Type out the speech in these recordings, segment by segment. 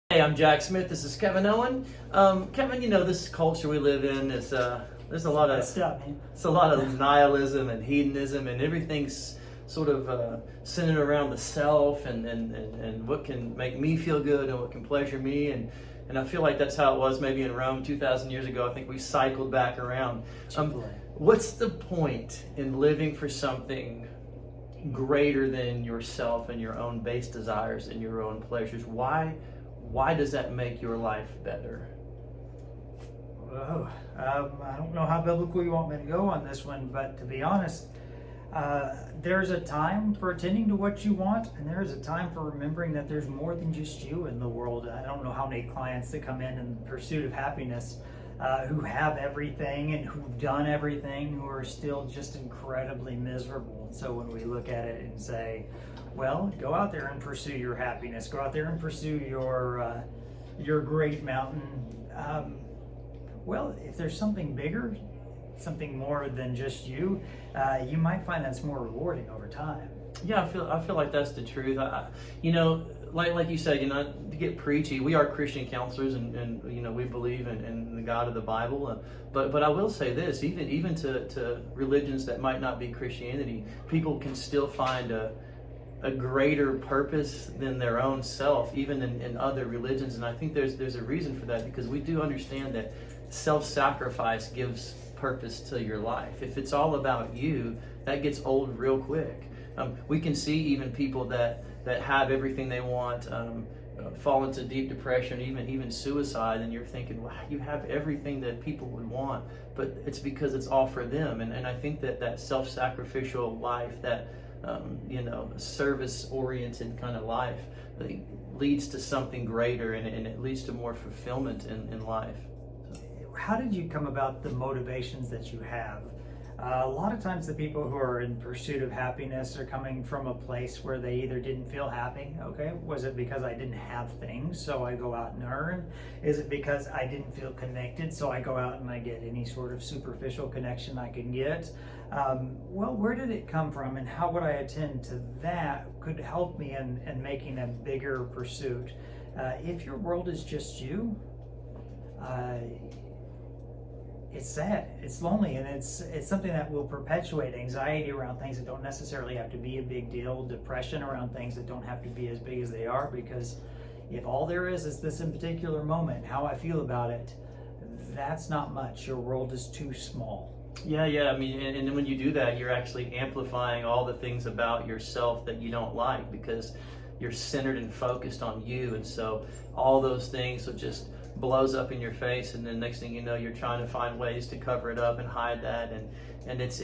Hey, I'm Jack Smith. This is Kevon Owen. Kevon, this culture we live in is there's a lot of stuff, man. It's a lot of nihilism and hedonism, and everything's sort of centered around the self and what can make me feel good and what can pleasure me, and I feel like that's how it was maybe in Rome 2,000 years ago. I think we cycled back around. What's the point in living for something greater than yourself and your own base desires and your own pleasures? Why does that make your life better? Whoa. I don't know how biblical you want me to go on this one, but to be honest, there's a time for attending to what you want, and there's a time for remembering that there's more than just you in the world. I don't know how many clients that come in pursuit of happiness who have everything and who've done everything, who are still just incredibly miserable. And so when we look at it and say, well, go out there and pursue your happiness, go out there and pursue your great mountain. Well, if there's something bigger, something more than just you, you might find that's more rewarding over time. Yeah, I feel like that's the truth. Like you said, to get preachy, we are Christian counselors, and we believe in the God of the Bible. But I will say this: even to religions that might not be Christianity, people can still find a greater purpose than their own self, even in other religions. And I think there's a reason for that, because we do understand that self-sacrifice gives purpose to your life. If it's all about you, that gets old real quick. We can see even people that have everything they want fall into deep depression, even suicide, and you're thinking, wow, you have everything that people would want, but it's because it's all for them. And I think that self-sacrificial life, that service-oriented kind of life, leads to something greater, and it leads to more fulfillment in life. How did you come about the motivations that you have? A lot of times the people who are in pursuit of happiness are coming from a place where they either didn't feel happy. Okay, was it because I didn't have things, so I go out and earn? Is it because I didn't feel connected, so I go out and I get any sort of superficial connection I can get? Well, where did it come from, and how would I attend to that could help me in making a bigger pursuit? If your world is just you, it's sad, it's lonely, and it's something that will perpetuate anxiety around things that don't necessarily have to be a big deal, depression around things that don't have to be as big as they are, because if all there is this in particular moment, how I feel about it, that's not much. Your world is too small. Yeah, I mean, and when you do that, you're actually amplifying all the things about yourself that you don't like, because you're centered and focused on you, and so all those things will just blows up in your face, and then next thing you know, you're trying to find ways to cover it up and hide that, and it's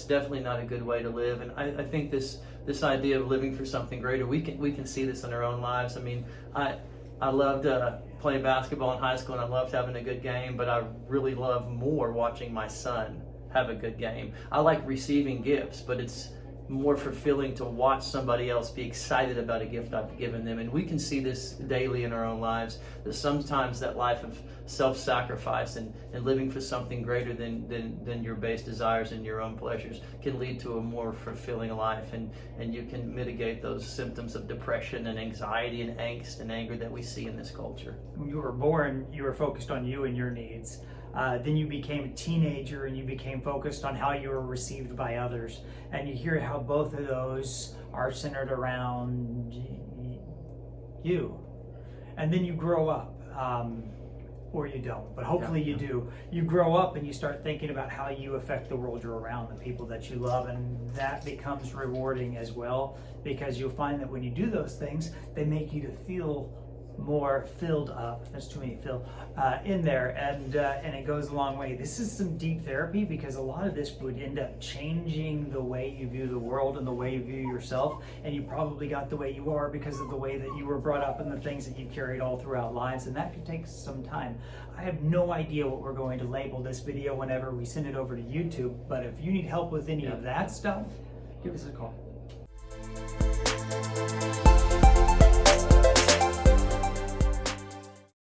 definitely not a good way to live. And I think this idea of living for something greater, we can see this in our own lives. I mean, I loved playing basketball in high school, and I loved having a good game, but I really love more watching my son have a good game. I like receiving gifts, but it's more fulfilling to watch somebody else be excited about a gift I've given them. And we can see this daily in our own lives, that sometimes that life of self-sacrifice and living for something greater than your base desires and your own pleasures can lead to a more fulfilling life, and you can mitigate those symptoms of depression and anxiety and angst and anger that we see in this culture. When you were born, you were focused on you and your needs. Then you became a teenager and you became focused on how you were received by others. And you hear how both of those are centered around you. And then you grow up, or you don't, but hopefully you do. You grow up and you start thinking about how you affect the world you're around, the people that you love, and that becomes rewarding as well, because you'll find that when you do those things, they make you to feel more filled up. There's too many fill in there, and it goes a long way. This is some deep therapy, because a lot of this would end up changing the way you view the world and the way you view yourself, and you probably got the way you are because of the way that you were brought up and the things that you carried all throughout lives, and that could take some time. I have no idea what we're going to label this video whenever we send it over to YouTube, but if you need help with any of that stuff, give us a call.